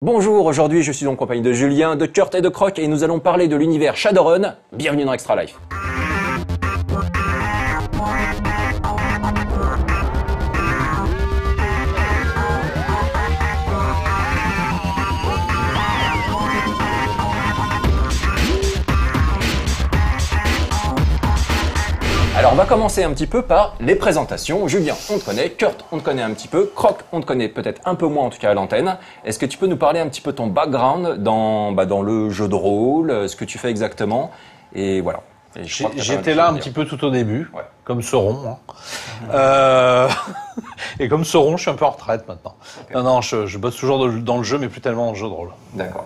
Bonjour, aujourd'hui je suis en compagnie de Julien, de Kurt et de Croc et nous allons parler de l'univers Shadowrun. Bienvenue dans Extra Life. Alors on va commencer un petit peu par les présentations. Julien, on te connaît, Kurt, on te connaît un petit peu, Croc, on te connaît peut-être un peu moins en tout cas à l'antenne. Est-ce que tu peux nous parler un petit peu de ton background dans le jeu de rôle, ce que tu fais exactement, et voilà. J'étais là un petit peu tout au début, ouais. Comme Sauron. Et comme Sauron, je suis un peu en retraite maintenant. Okay. Non, je bosse toujours dans le jeu, mais plus tellement dans le jeu de rôle. D'accord.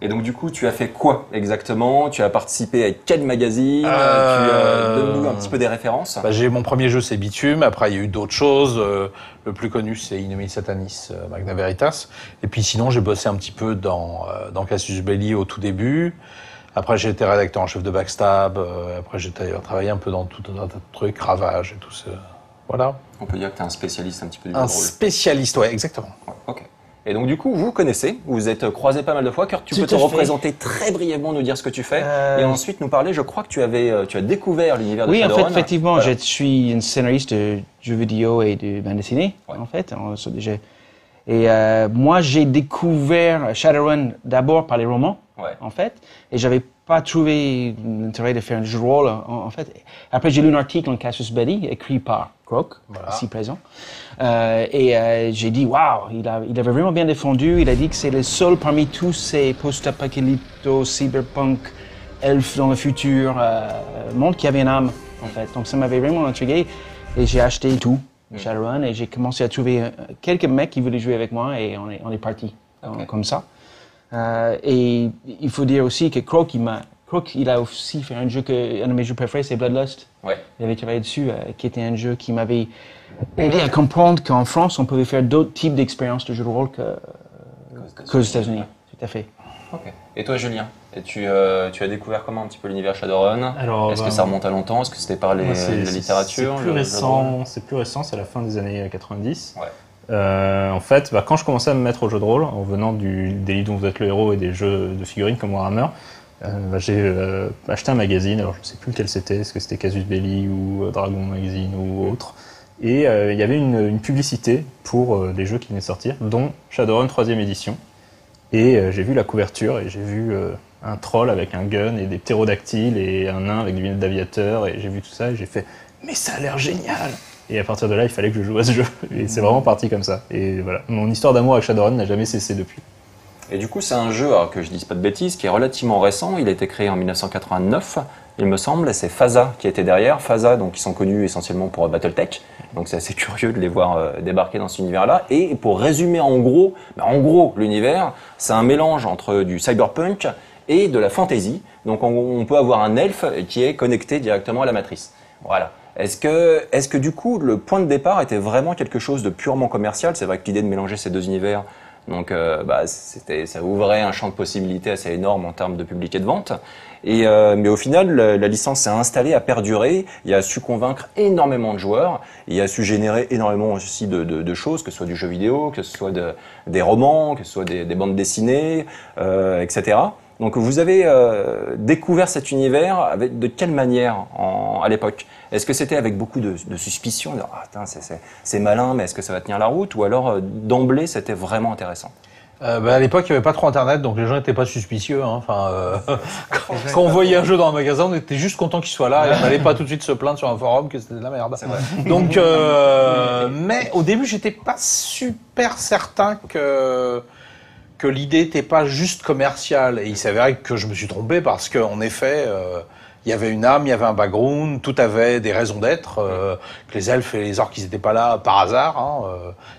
Et donc du coup, tu as fait quoi exactement? Tu as participé à quel magazine? Donne-nous un petit peu des références. J'ai mon premier jeu, c'est Bitume. Après, il y a eu d'autres choses. Le plus connu, c'est Inemi Satanis, Magna Veritas. Et puis sinon, j'ai bossé un petit peu dans Casus Belli au tout début. Après, j'ai été rédacteur en chef de Backstab. Après, j'ai travaillé un peu dans tout un tas de trucs, Ravage et tout ça. Voilà. On peut dire que tu es un spécialiste un petit peu du jeu de rôle. Un spécialiste, ouais, exactement. Ouais, ok. Et donc du coup, vous connaissez, vous êtes croisés pas mal de fois. Kurt, tu peux te représenter très brièvement, nous dire ce que tu fais, et ensuite nous parler. Je crois que tu as découvert l'univers de Shadowrun. Oui, en fait, effectivement, voilà. Je suis une scénariste de jeux vidéo et de bande dessinée, ouais. En fait. Et moi, j'ai découvert Shadowrun d'abord par les romans, ouais. En fait, et j'avais pas trouvé l'intérêt de faire un jeu de rôle, en fait. Après, j'ai lu un article en Casus Belli, écrit par Croc, voilà. Ici présent. J'ai dit, waouh, il avait vraiment bien défendu. Il a dit que c'est le seul parmi tous ces post-apocalypto, cyberpunk, elfes dans le futur, monde qui avait une âme, en fait. Donc ça m'avait vraiment intrigué. Et j'ai acheté tout, Shadowrun, et j'ai commencé à trouver quelques mecs qui voulaient jouer avec moi, et on est parti, okay. Comme ça. Et il faut dire aussi que Croc, il a aussi fait un jeu un de mes jeux préférés, c'est Bloodlust. Ouais. Il avait travaillé dessus, qui était un jeu qui m'avait aidé à comprendre qu'en France, on pouvait faire d'autres types d'expériences de jeu de rôle qu'aux États-Unis. Tout à fait. Ok. Et toi, Julien, tu as découvert comment un petit peu l'univers Shadowrun? Est-ce que ça remonte à longtemps? Est-ce que c'était par la littérature? C'est plus récent, c'est la fin des années 90. Ouais. En fait, quand je commençais à me mettre au jeu de rôle, en venant des livres dont vous êtes le héros et des jeux de figurines comme Warhammer, j'ai acheté un magazine, alors je ne sais plus lequel c'était, est-ce que c'était Casus Belli ou Dragon Magazine ou autre, et il y avait une publicité pour des jeux qui venaient de sortir, dont Shadowrun 3e édition, et j'ai vu la couverture et j'ai vu un troll avec un gun et des ptérodactyles et un nain avec des lunettes d'aviateur, et j'ai vu tout ça et j'ai fait « mais ça a l'air génial !» Et à partir de là, il fallait que je joue à ce jeu. Et c'est vraiment parti comme ça. Et voilà, mon histoire d'amour avec Shadowrun n'a jamais cessé depuis. Et du coup, c'est un jeu, alors que je dise pas de bêtises, qui est relativement récent. Il a été créé en 1989, il me semble, et c'est Faza qui était derrière. Faza, donc, ils sont connus essentiellement pour Battletech. Donc c'est assez curieux de les voir débarquer dans cet univers-là. Et pour résumer en gros, l'univers, c'est un mélange entre du cyberpunk et de la fantasy. Donc on peut avoir un elfe qui est connecté directement à la matrice. Voilà. Est-ce que du coup, le point de départ était vraiment quelque chose de purement commercial? C'est vrai que l'idée de mélanger ces deux univers, donc, ça ouvrait un champ de possibilités assez énorme en termes de public et de vente. Mais au final, la licence s'est installée, a perduré, il a su convaincre énormément de joueurs, il a su générer énormément aussi de choses, que ce soit du jeu vidéo, que ce soit des romans, que ce soit des bandes dessinées, etc. Donc vous avez découvert cet univers de quelle manière à l'époque? Est-ce que c'était avec beaucoup de suspicion, c'est malin, mais est-ce que ça va tenir la route? Ou alors d'emblée c'était vraiment intéressant? À l'époque, il n'y avait pas trop Internet, donc les gens n'étaient pas suspicieux. Quand on voyait un jeu dans un magasin, on était juste content qu'il soit là et on n'allait pas tout de suite se plaindre sur un forum que c'était de la merde. C'est vrai. Donc, mais au début, j'étais pas super certain que l'idée n'était pas juste commerciale. Et il s'avérait que je me suis trompé parce qu'en effet, il y avait une âme, il y avait un background, tout avait des raisons d'être. Que les elfes et les orques, ils n'étaient pas là par hasard.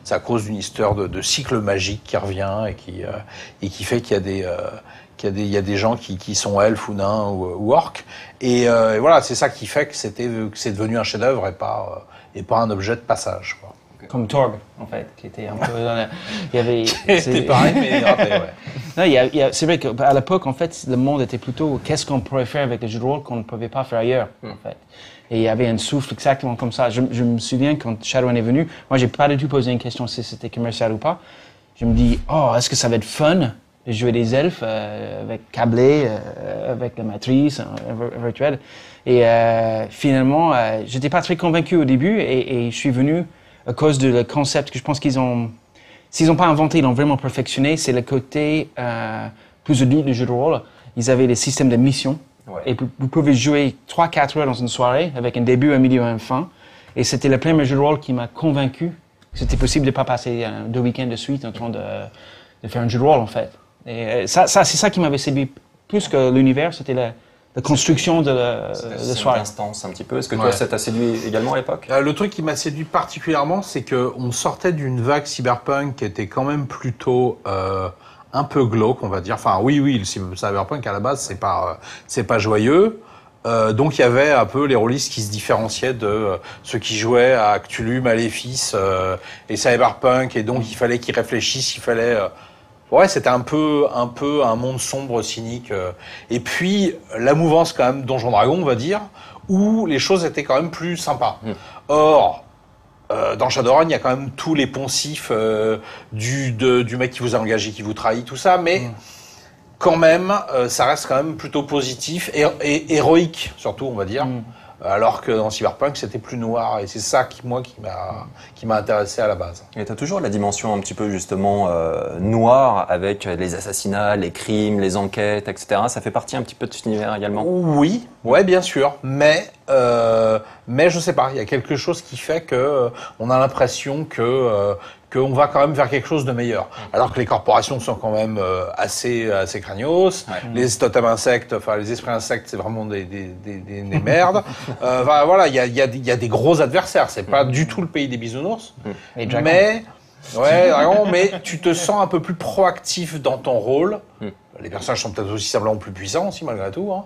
C'est à cause d'une histoire de cycle magique qui revient et qui fait qu'il y a des gens qui sont elfes ou nains ou orques. Et voilà, c'est ça qui fait que c'est devenu un chef-d'œuvre et pas un objet de passage, quoi. Comme Torg, en fait, qui était un peu dans il y avait... C'était pareil, mais raté, ouais. Non, c'est vrai qu'à l'époque, en fait, le monde était plutôt qu'est-ce qu'on pourrait faire avec les jeux de rôle qu'on ne pouvait pas faire ailleurs, en fait. Et il y avait un souffle exactement comme ça. Je me souviens quand Shadowrun est venu, moi, j'ai pas du tout posé une question si c'était commercial ou pas. je me dis, oh, est-ce que ça va être fun de jouer des elfes avec câblé, avec la matrice virtuelle. Et finalement, j'étais pas très convaincu au début et je suis venu à cause de le concept que je pense s'ils n'ont pas inventé, ils l'ont vraiment perfectionné, c'est le côté plus adulte du jeu de rôle. Ils avaient des systèmes de mission. Ouais. Et vous pouvez jouer 3-4 heures dans une soirée avec un début, un milieu et une fin. Et c'était le premier jeu de rôle qui m'a convaincu que c'était possible de ne pas passer 2 week-ends de suite en train de faire un jeu de rôle, en fait. Et c'est ça qui m'avait séduit. Plus que l'univers, c'était la construction de la soirée. L'instance un petit peu. Est-ce que toi, ça t'a séduit également à l'époque? Le truc qui m'a séduit particulièrement, c'est qu'on sortait d'une vague cyberpunk qui était quand même plutôt un peu glauque, on va dire. Enfin, oui, le cyberpunk à la base, c'est pas joyeux. Donc il y avait un peu les rôlistes qui se différenciaient de ceux qui jouaient à Cthulhu, Maléfice et Cyberpunk, et donc il fallait qu'ils réfléchissent, il fallait c'était un peu un monde sombre, cynique. Et puis la mouvance quand même Donjon Dragon, on va dire, où les choses étaient quand même plus sympas. Or dans Shadowrun, il y a quand même tous les poncifs du mec qui vous a engagé, qui vous trahit, tout ça, mais quand même, ça reste quand même plutôt positif et héroïque, surtout, on va dire. Alors que dans Cyberpunk, c'était plus noir. Et c'est ça qui m'a intéressé à la base. Et tu as toujours la dimension un petit peu, justement, noire, avec les assassinats, les crimes, les enquêtes, etc. Ça fait partie un petit peu de cet univers également? Oui, ouais, bien sûr. Mais je sais pas, il y a quelque chose qui fait que on a l'impression qu'on va quand même vers quelque chose de meilleur. Alors que les corporations sont quand même assez craignos. Ouais. Les totems insectes, enfin les esprits insectes, c'est vraiment des merdes. Voilà, il y a des gros adversaires. C'est pas du tout le pays des bisounours. Mais vraiment, mais tu te sens un peu plus proactif dans ton rôle. Les personnages sont peut-être aussi simplement plus puissants aussi malgré tout. Hein.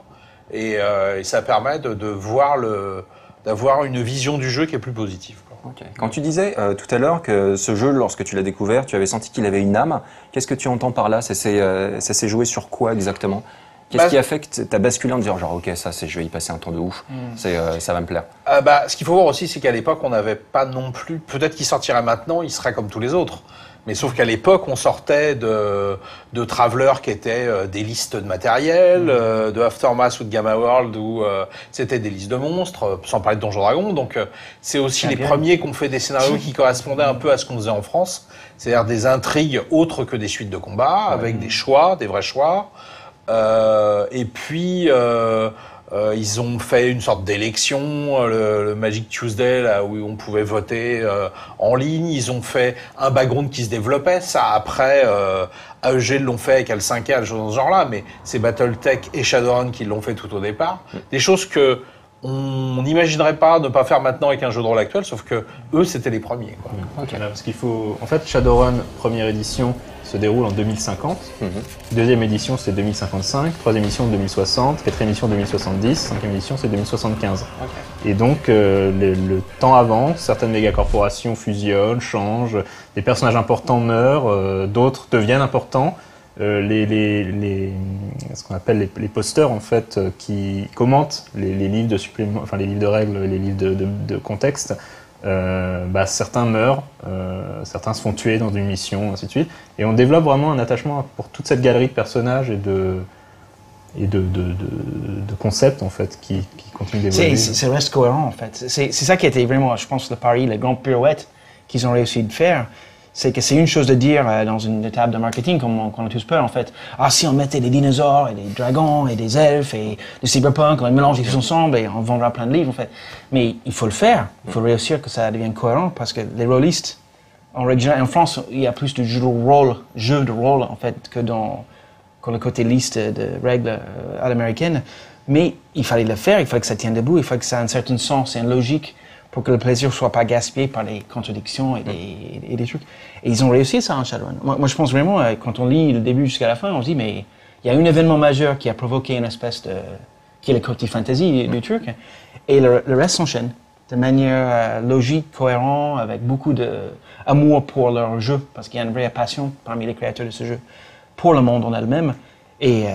Et ça permet d'avoir une vision du jeu qui est plus positive. Okay. Quand tu disais tout à l'heure que ce jeu, lorsque tu l'as découvert, tu avais senti qu'il avait une âme, qu'est-ce que tu entends par là? Ça s'est joué sur quoi exactement? Qu'est-ce qui a fait que tu as basculé en disant genre ok, je vais y passer un temps de ouf, ça va me plaire? Ce qu'il faut voir aussi, c'est qu'à l'époque, on n'avait pas non plus... Peut-être qu'il sortirait maintenant, il serait comme tous les autres. Mais sauf qu'à l'époque, on sortait de Traveler qui étaient des listes de matériel, de Aftermath ou de Gamma World où c'était des listes de monstres, sans parler de Donjon Dragon. Donc c'est aussi les premiers qui ont fait des scénarios qui correspondaient un peu à ce qu'on faisait en France. C'est-à-dire des intrigues autres que des suites de combats, avec des choix, des vrais choix. Et puis... ils ont fait une sorte d'élection, le Magic Tuesday, là où on pouvait voter en ligne. Ils ont fait un background qui se développait. Ça, après, AEG l'ont fait avec L5R, des choses dans ce genre-là, mais c'est Battletech et Shadowrun qui l'ont fait tout au départ. Des choses que on n'imaginerait pas ne pas faire maintenant avec un jeu de rôle actuel, sauf que eux, c'était les premiers. Quoi. Okay. Parce qu'il faut... En fait, Shadowrun, première édition, se déroule en 2050. Deuxième édition, c'est 2055. Troisième édition, 2060. Quatrième édition, 2070. Cinquième édition, c'est 2075. Okay. Et donc, le temps avance. Certaines mégacorporations fusionnent, changent. Des personnages importants meurent. D'autres deviennent importants. Ce qu'on appelle les posters, en fait, qui commentent les livres de supplément, enfin les livres de règles, les livres de contexte. Certains meurent, certains se font tuer dans une mission, ainsi de suite. Et on développe vraiment un attachement pour toute cette galerie de personnages et de concepts, en fait, qui continuent d'évoluer. Ça reste cohérent, en fait. C'est ça qui était vraiment, je pense, le pari, la grande pirouette qu'ils ont réussi de faire. C'est que c'est une chose de dire dans une table de marketing, comme on a tous peur, en fait. Ah, si on mettait des dinosaures et des dragons et des elfes et des cyberpunk, on les mélange tous ensemble et on vendra plein de livres, en fait. Mais il faut le faire. Il faut réussir que ça devienne cohérent parce que les rôlistes, en France, il y a plus de jeux de rôle, en fait, que dans le côté liste de règles à l'américaine. Mais il fallait le faire, il fallait que ça tienne debout, il fallait que ça ait un certain sens et une logique pour que le plaisir ne soit pas gaspillé par les contradictions et des trucs. Et ils ont réussi ça en Shadowrun. Moi, je pense vraiment, quand on lit le début jusqu'à la fin, on se dit, mais il y a un événement majeur qui a provoqué une espèce de... qui est le côté fantasy du truc, et le reste s'enchaîne de manière logique, cohérente, avec beaucoup d'amour pour leur jeu, parce qu'il y a une vraie passion parmi les créateurs de ce jeu pour le monde en elle-même. Et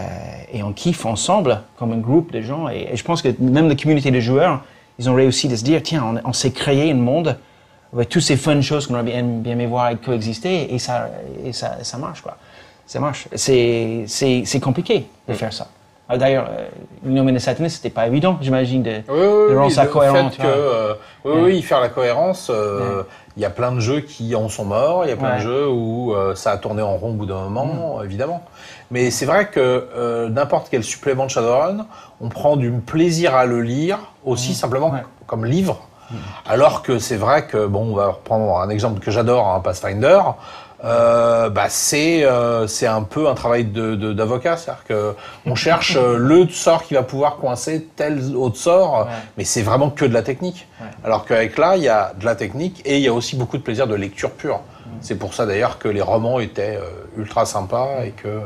on kiffe ensemble, comme un groupe de gens. Et je pense que même la communauté de joueurs, ils ont réussi de se dire, tiens, on s'est créé un monde avec toutes ces fun choses qu'on aurait bien aimé voir coexister, et ça marche, quoi. Ça marche. C'est compliqué de faire ça. D'ailleurs, Innomine Satanis, c'était pas évident, j'imagine, de rendre ça cohérent. Oui, faire la cohérence. Il y a plein de jeux qui en sont morts, il y a plein de jeux où ça a tourné en rond au bout d'un moment, évidemment. Mais c'est vrai que n'importe quel supplément de Shadowrun, on prend du plaisir à le lire, aussi simplement comme livre. Alors que c'est vrai que, bon, on va reprendre un exemple que j'adore, hein, Pathfinder, c'est un peu un travail d'avocat, c'est-à-dire que on cherche le sort qui va pouvoir coincer tel autre sort, mais c'est vraiment que de la technique. Alors qu'avec là, il y a de la technique et il y a aussi beaucoup de plaisir de lecture pure. C'est pour ça d'ailleurs que les romans étaient ultra sympas et que...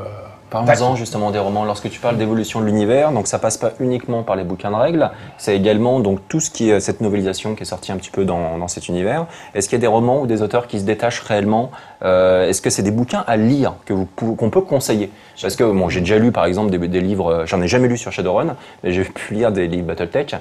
Parlons-en justement des romans. Lorsque tu parles d'évolution de l'univers, donc ça passe pas uniquement par les bouquins de règles, c'est également donc tout ce qui est cette novélisation qui est sortie un petit peu dans cet univers. Est-ce qu'il y a des romans ou des auteurs qui se détachent réellement? Est-ce que c'est des bouquins à lire qu'on peut conseiller? Parce que bon, j'ai déjà lu par exemple des livres, j'en ai jamais lu sur Shadowrun, mais j'ai pu lire des livres BattleTech.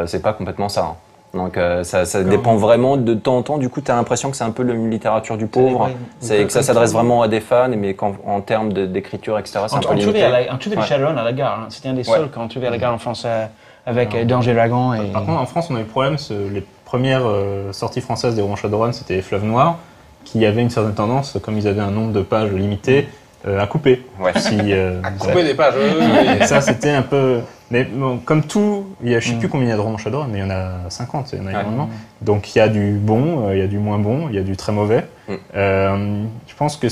C'est pas complètement ça. Hein. Donc ça dépend vraiment de temps en temps. Du coup, tu as l'impression que c'est un peu une littérature du pauvre, que ça s'adresse vraiment à des fans, mais en termes d'écriture, etc., c'est un peu limité. On trouvait Shadowrun à la gare. Hein. C'était un des seuls qu'on trouvait à la gare en France avec Danger Dragon. Par contre, en France, on a eu le problème. Les premières sorties françaises des romans Shadowrun, c'était Fleuve Noir, qui avait une certaine tendance, comme ils avaient un nombre de pages limité, à couper. À couper des pages. Et ça, c'était un peu... Mais bon, comme tout, je ne sais plus combien il y a de romans Shadowrun, mais il y en a 50, il y en a énormément. Donc il y a du bon, il y a du moins bon, il y a du très mauvais. Je pense que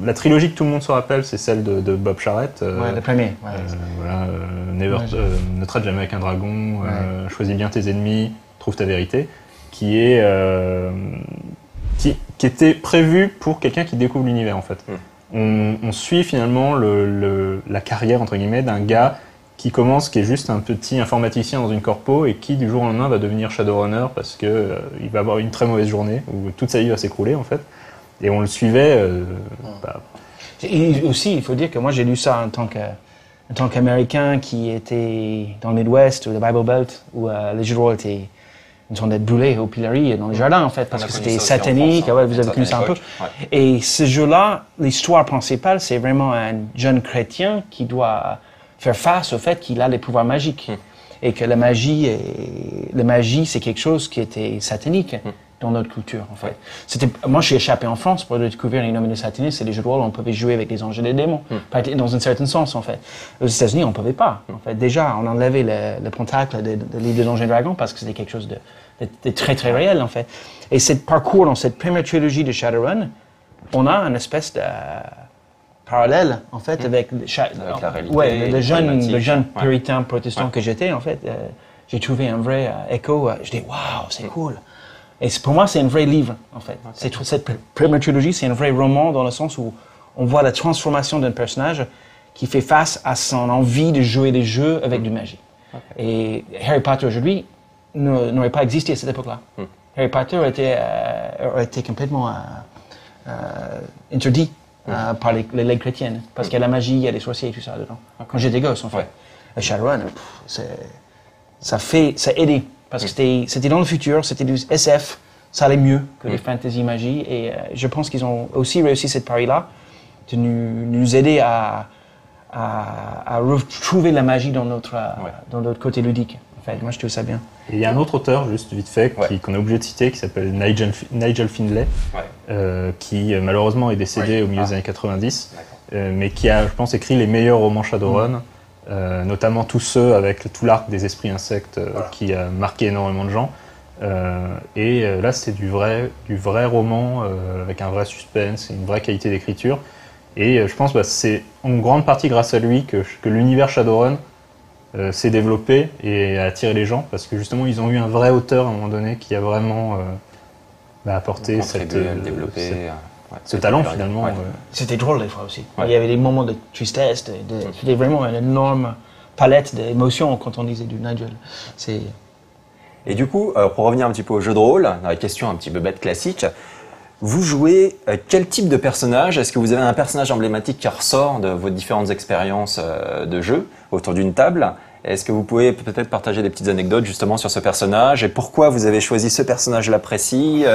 la trilogie que tout le monde se rappelle, c'est celle de Bob Charrette. Le premier. Ne traite jamais avec un dragon, choisis bien tes ennemis, trouve ta vérité, qui était prévu pour quelqu'un qui découvre l'univers en fait. On suit finalement la carrière entre guillemets d'un gars qui est juste un petit informaticien dans une corpo et qui du jour au lendemain va devenir Shadowrunner parce que il va avoir une très mauvaise journée où toute sa vie va s'écrouler en fait. Et on le suivait. Et aussi, il faut dire que moi j'ai lu ça en tant qu'Américain qui était dans le Midwest ou le Bible Belt où les jeux de rôle étaient une sorte d'être brûlés au pilori dans les jardins en fait parce que c'était satanique. Vous avez connu ça un peu. Et ce jeu-là, l'histoire principale, c'est vraiment un jeune chrétien qui doit faire face au fait qu'il a les pouvoirs magiques et que la magie, c'est quelque chose qui était satanique dans notre culture en fait. Moi, je suis échappé en France pour découvrir les Innomine Satanis, c'est des jeux de rôle où on pouvait jouer avec des anges et des démons, dans un certain sens en fait. Aux États-Unis, on pouvait pas. En fait, déjà, on enlevait le pentacle de livre de Donjons et Dragons parce que c'était quelque chose de très très réel en fait. Et ce parcours dans cette première trilogie de Shadowrun, on a une espèce de parallèle en fait avec la réalité, le jeune puritain protestant que j'étais en fait. J'ai trouvé un vrai écho. Je dis waouh, c'est cool. Et pour moi, c'est un vrai livre, en fait. Cette première trilogie, c'est un vrai roman dans le sens où on voit la transformation d'un personnage qui fait face à son envie de jouer des jeux avec du magie. Et Harry Potter, aujourd'hui, n'aurait pas existé à cette époque-là. Harry Potter aurait été complètement interdit par les legs chrétiennes, parce qu'il y a la magie, il y a les sorciers et tout ça dedans. Quand j'étais gosse, en fait. Et Shadowrun, ça a aidé. Parce que c'était dans le futur, c'était du SF, ça allait mieux que les fantasy magie. Et je pense qu'ils ont aussi réussi cette pari-là, de nous aider à retrouver la magie dans notre côté ludique. En fait, moi, je trouve ça bien. Et il y a un autre auteur, juste vite fait, qu'on est obligé de citer, qui s'appelle Nigel Findlay, qui malheureusement est décédé au milieu des années 90, mais qui a, je pense, écrit les meilleurs romans Shadowrun. Notamment tous ceux avec tout l'arc des esprits insectes qui a marqué énormément de gens. Là, c'est du vrai roman avec un vrai suspense, une vraie qualité d'écriture. Et je pense que c'est en grande partie grâce à lui que l'univers Shadowrun s'est développé et a attiré les gens, parce que justement, ils ont eu un vrai auteur à un moment donné qui a vraiment apporté ce talent finalement. C'était drôle des fois aussi. Il y avait des moments de tristesse, c'était vraiment une énorme palette d'émotions quand on lisait du Nigel. Et du coup, pour revenir un petit peu au jeu de rôle, dans la question un petit peu bête classique, vous jouez quel type de personnage? Est-ce que vous avez un personnage emblématique qui ressort de vos différentes expériences de jeu autour d'une table? Est-ce que vous pouvez peut-être partager des petites anecdotes justement sur ce personnage et pourquoi vous avez choisi ce personnage-là précis,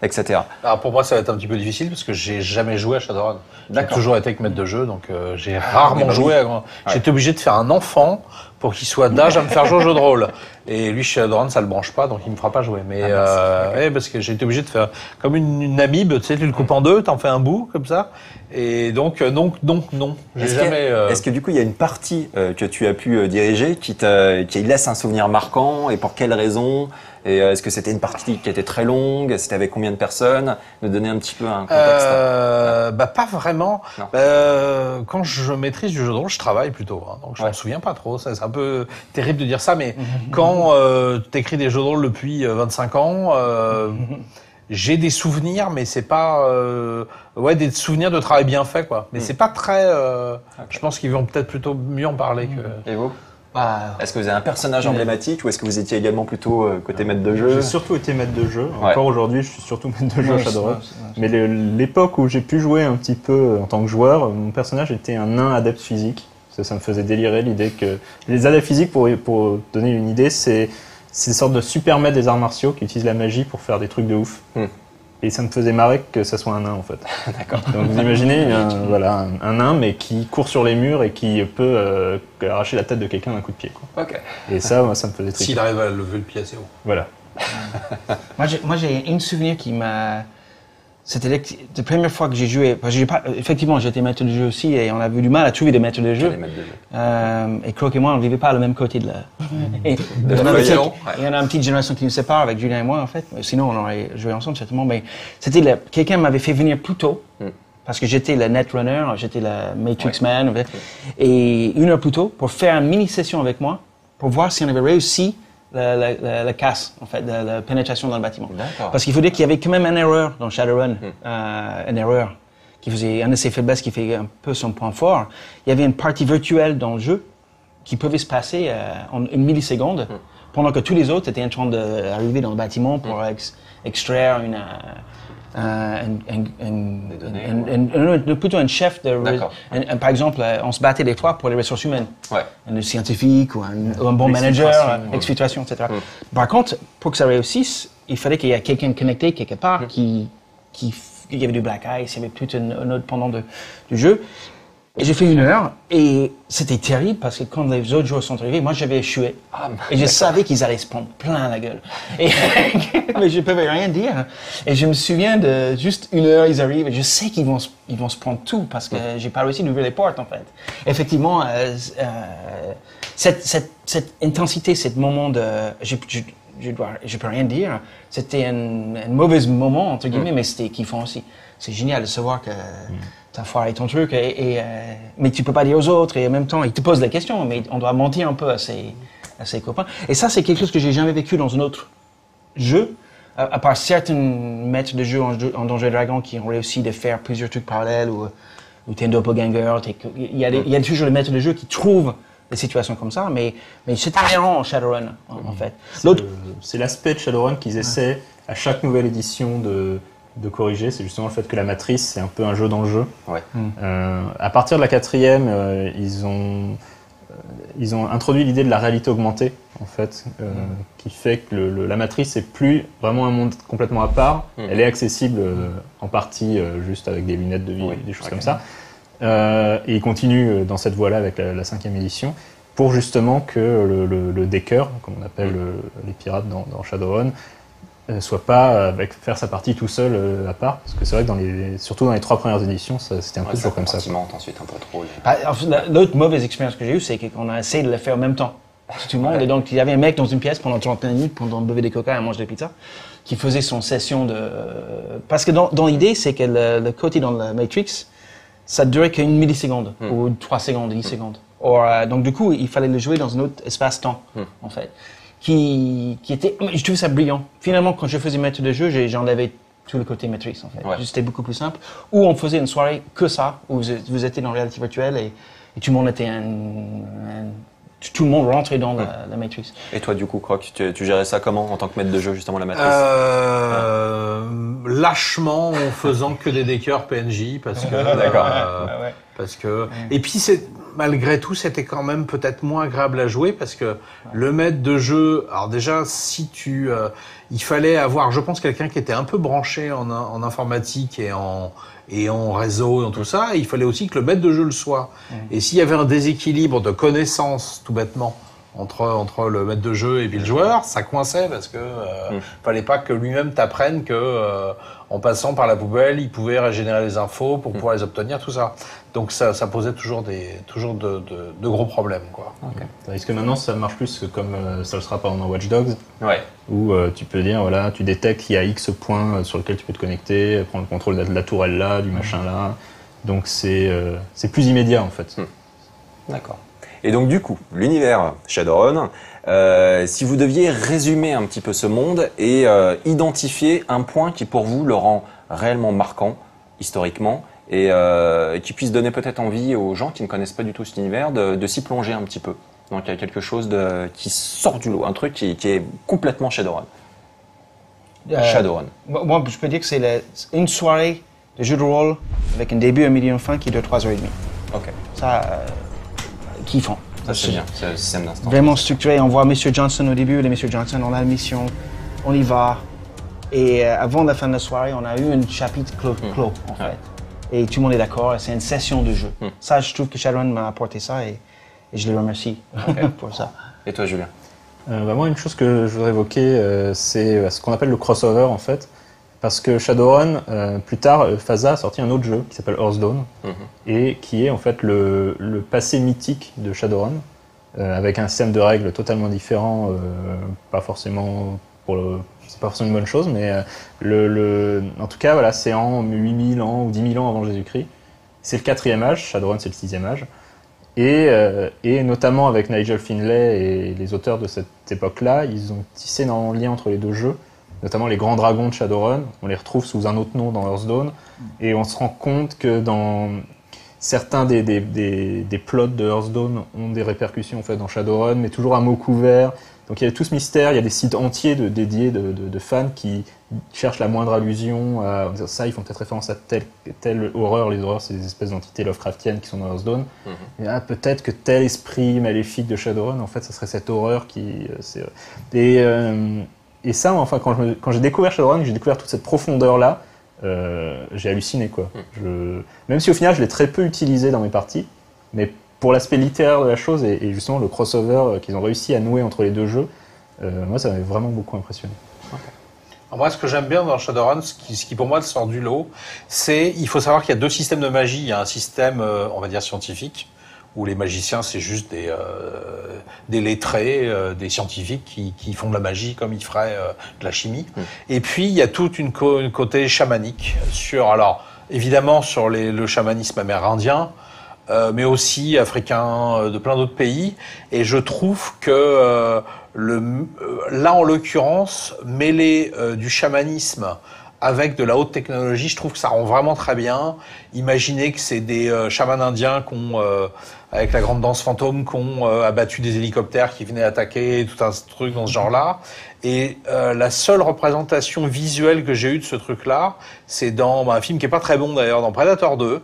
etc. Alors pour moi, ça va être un petit peu difficile parce que j'ai jamais joué à Shadowrun. J'ai toujours été avec maître de jeu, donc j'ai rarement joué. J'étais obligé de faire un enfant pour qu'il soit d'âge à me faire jouer au jeu de rôle. Et lui, Shadowrun, ça le branche pas, donc il me fera pas jouer. Mais parce que j'ai été obligé de faire comme une amibe, tu sais, tu le coupes en deux, t'en fais un bout comme ça. Et donc non. J'ai jamais. Est-ce que du coup, il y a une partie que tu as pu diriger qui laisse un souvenir marquant et pour quelles raisons? Et est-ce que c'était une partie qui était très longue? C'était avec combien de personnes? Nous donner un petit peu un contexte. Pas vraiment. Quand je maîtrise du jeu de rôle, je travaille plutôt. Hein, donc je m'en souviens pas trop. C'est un peu terrible de dire ça, mais quand t'écris des jeux de rôle depuis 25 ans, j'ai des souvenirs, mais c'est pas des souvenirs de travail bien fait, quoi. Mais c'est pas très. Je pense qu'ils vont peut-être plutôt mieux en parler que. Et vous? Est-ce que vous avez un personnage emblématique ou est-ce que vous étiez également plutôt côté maître de jeu? J'ai surtout été maître de jeu. Encore aujourd'hui, je suis surtout maître de jeu à Shadowrun. Mais l'époque où j'ai pu jouer un petit peu en tant que joueur, mon personnage était un nain adepte physique. Ça me faisait délirer l'idée que... Les adeptes physiques, pour donner une idée, c'est une sorte de super maître des arts martiaux qui utilise la magie pour faire des trucs de ouf. Et ça me faisait marrer que ça soit un nain, en fait. D'accord. Donc vous imaginez un nain, mais qui court sur les murs et qui peut arracher la tête de quelqu'un d'un coup de pied, quoi. Ok. Et ça, moi, ça me faisait triper. S'il arrive à lever le pied assez haut. Voilà. Moi, j'ai une souvenir qui m'a... C'était la première fois que j'ai joué. Parce que effectivement, j'étais maître de jeu aussi et on avait eu du mal à trouver des maîtres de jeu. Et Croc et moi, on ne vivait pas le même côté de la. Il y en a une petite génération qui nous sépare avec Julien et moi, en fait. Sinon, on aurait joué ensemble, certainement. Mais c'était quelqu'un m'avait fait venir plus tôt. Parce que j'étais le Netrunner, j'étais le Matrix Man. Et 1 heure plus tôt, pour faire une mini-session avec moi, pour voir si on avait réussi la casse, en fait, la pénétration dans le bâtiment. Parce qu'il faut dire qu'il y avait quand même une erreur dans Shadowrun, une erreur qui faisait une de ses faiblesses qui fait un peu son point fort. Il y avait une partie virtuelle dans le jeu qui pouvait se passer en 1 milliseconde, pendant que tous les autres étaient en train d'arriver dans le bâtiment pour extraire plutôt un chef de... par exemple, on se battait des fois pour les ressources humaines. Un scientifique ou un bon manager, exfiltration, etc. Par contre, pour que ça réussisse, il fallait qu'il y ait quelqu'un connecté quelque part il y avait du black ice, il y avait tout un autre pendant du jeu. Et j'ai fait 1 heure et c'était terrible parce que quand les autres joueurs sont arrivés, moi j'avais échoué. Et je savais qu'ils allaient se prendre plein la gueule. Mais je ne pouvais rien dire. Et je me souviens de juste 1 heure, ils arrivent et je sais qu'ils vont se prendre tout parce que j'ai pas réussi d'ouvrir les portes en fait. Effectivement, cette intensité, ce moment de... je peux rien dire. C'était un mauvais moment, entre guillemets, mais c'était kiffant aussi. C'est génial de savoir que t'as foiré ton truc, mais tu peux pas dire aux autres, et en même temps, ils te posent la question, mais on doit mentir un peu à ses copains. Et ça, c'est quelque chose que j'ai jamais vécu dans un autre jeu, à part certains maîtres de jeu en Donjons et Dragons qui ont réussi de faire plusieurs trucs parallèles, ou t'es un doppelganger, il y a toujours les maîtres de jeu qui trouvent des situations comme ça, mais c'est inhérent en Shadowrun, en fait. C'est l'aspect de Shadowrun qu'ils essaient, à chaque nouvelle édition, de corriger, c'est justement le fait que la matrice, c'est un peu un jeu dans le jeu. À partir de la 4e, ils ont introduit l'idée de la réalité augmentée, en fait, qui fait que la matrice n'est plus vraiment un monde complètement à part. Elle est accessible en partie juste avec des lunettes de vie, des choses comme ça. Et ils continuent dans cette voie-là avec la 5e édition pour justement que le decker, comme on appelle les pirates dans Shadowrun, soit pas faire sa partie tout seul à part, parce que c'est vrai que surtout dans les 3 premières éditions, c'était un peu toujours comme ça. Ensuite un peu trop. L'autre mauvaise expérience que j'ai eue, c'est qu'on a essayé de le faire en même temps. Tout le monde. Et donc, il y avait un mec dans une pièce pendant 30 minutes, pendant on buvait des coca et on mangeait des pizzas, qui faisait son session de... Parce que dans l'idée, c'est que le côté dans la Matrix, ça durait qu'une milliseconde, ou 3 secondes, 10 secondes. Donc, du coup, il fallait le jouer dans un autre espace-temps, en fait. Qui était... Je trouvais ça brillant. Finalement, quand je faisais maître de jeu, j'enlevais tout le côté Matrix, en fait. C'était beaucoup plus simple. Ou on faisait une soirée que ça, où vous étiez dans la réalité virtuelle et tout le monde était tout le monde rentrait dans la Matrix. Et toi, du coup, Croc, tu gérais ça comment en tant que maître de jeu, justement, la matrice? Lâchement, en faisant que des deckers PNJ, parce que... D'accord. Parce que... Et puis, malgré tout, c'était quand même peut-être moins agréable à jouer parce que le maître de jeu, alors déjà, il fallait avoir, je pense, quelqu'un qui était un peu branché en informatique et en réseau, dans tout ça. Et il fallait aussi que le maître de jeu le soit. Et s'il y avait un déséquilibre de connaissances, tout bêtement, entre le maître de jeu et puis le joueur, ça coinçait parce que fallait pas que lui-même t'apprenne que en passant par la poubelle, il pouvait régénérer les infos pour pouvoir les obtenir, tout ça. Donc ça posait toujours de gros problèmes, quoi. Okay. Est-ce que maintenant ça marche plus que comme ça le sera pendant Watch Dogs, où tu peux dire voilà, tu détectes qu'il y a X points sur lesquels tu peux te connecter, prendre le contrôle de la tourelle là, du machin là. Donc c'est plus immédiat en fait. D'accord. Et donc du coup, l'univers Shadowrun, si vous deviez résumer un petit peu ce monde et identifier un point qui pour vous le rend réellement marquant, historiquement, et qui puisse donner peut-être envie aux gens qui ne connaissent pas du tout cet univers de s'y plonger un petit peu. Donc il y a quelque chose qui sort du lot, un truc qui est complètement Shadowrun. Shadowrun. Moi, je peux dire que c'est une soirée de jeu de rôle avec un début, un milieu, une fin qui dure 3h30. Ok. Ça... kiffant. Ça c'est bien, c'est le système d'instance. Vraiment structuré, on voit Mr. Johnson au début, les Mr. Johnson, on a la mission, on y va. Et avant la fin de la soirée, on a eu un chapitre clos en fait. Et tout le monde est d'accord, c'est une session de jeu. Ça, je trouve que Shadowrun m'a apporté ça et je les remercie pour ça. Et toi, Julien? Moi, une chose que je voudrais évoquer, c'est ce qu'on appelle le crossover en fait. Parce que Shadowrun, plus tard, FASA a sorti un autre jeu qui s'appelle Hearthstone, et qui est en fait le passé mythique de Shadowrun, avec un système de règles totalement différent, pas forcément c'est pas forcément une bonne chose, mais en tout cas, voilà, c'est en 8000 ans ou 10 000 ans avant Jésus-Christ. C'est le 4e âge, Shadowrun c'est le 6e âge, et notamment avec Nigel Finlay et les auteurs de cette époque-là, ils ont tissé un lien entre les deux jeux. Notamment les grands dragons de Shadowrun, on les retrouve sous un autre nom dans Hearthstone, et on se rend compte que dans certains des plots de Hearthstone ont des répercussions en fait dans Shadowrun, mais toujours à mots couverts. Donc il y a tout ce mystère, il y a des sites entiers dédiés de fans qui cherchent la moindre allusion à ça, ils font peut-être référence à telle horreur. Les horreurs, c'est des espèces d'entités Lovecraftiennes qui sont dans Hearthstone. Et peut-être que tel esprit maléfique de Shadowrun, en fait, ça serait cette horreur qui... Et ça, enfin, quand j'ai découvert Shadowrun, j'ai découvert toute cette profondeur-là, j'ai halluciné, quoi. Même si au final, je l'ai très peu utilisé dans mes parties, mais pour l'aspect littéraire de la chose et justement le crossover qu'ils ont réussi à nouer entre les deux jeux, moi, ça m'avait vraiment beaucoup impressionné. Alors moi, ce que j'aime bien dans Shadowrun, ce qui pour moi sort du lot, c'est il faut savoir qu'il y a deux systèmes de magie. Il y a un système, on va dire, scientifique, où les magiciens, c'est juste des lettrés, des scientifiques qui font de la magie comme ils feraient de la chimie. Et puis, il y a toute une côté chamanique, alors, évidemment, sur le chamanisme amérindien, mais aussi africain de plein d'autres pays. Et je trouve que là, en l'occurrence, mêler du chamanisme avec de la haute technologie, je trouve que ça rend vraiment très bien. Imaginez que c'est des chamans indiens avec la grande danse fantôme, qui ont abattu des hélicoptères qui venaient attaquer, tout un truc dans ce genre-là. Et la seule représentation visuelle que j'ai eue de ce truc-là, c'est dans un film qui est pas très bon d'ailleurs, dans Predator 2.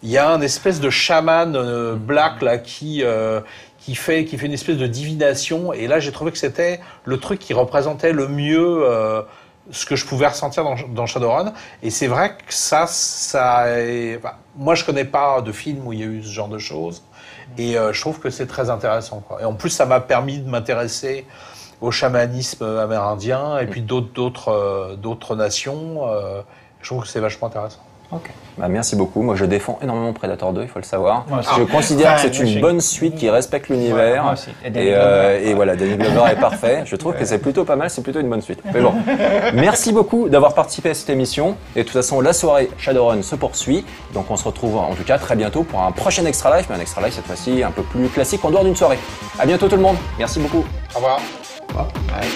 Il y a un espèce de chaman black là qui fait une espèce de divination. Et là, j'ai trouvé que c'était le truc qui représentait le mieux ce que je pouvais ressentir dans Shadowrun. Et c'est vrai que moi, je connais pas de film où il y a eu ce genre de choses. Et je trouve que c'est très intéressant, quoi. Et en plus, ça m'a permis de m'intéresser au chamanisme amérindien et puis d'autres nations. Je trouve que c'est vachement intéressant. Ok. Merci beaucoup. Moi, je défends énormément Predator 2, il faut le savoir. Je considère que c'est une bonne suite qui respecte l'univers. Moi aussi. Et voilà, Danny Glover est parfait. Je trouve que c'est plutôt pas mal, c'est plutôt une bonne suite. Mais bon, merci beaucoup d'avoir participé à cette émission. Et de toute façon, la soirée Shadowrun se poursuit. Donc, on se retrouve en tout cas très bientôt pour un prochain Extra Life, mais un Extra Life cette fois-ci un peu plus classique en dehors d'une soirée. À bientôt tout le monde. Merci beaucoup. Au revoir. Au revoir. Bye.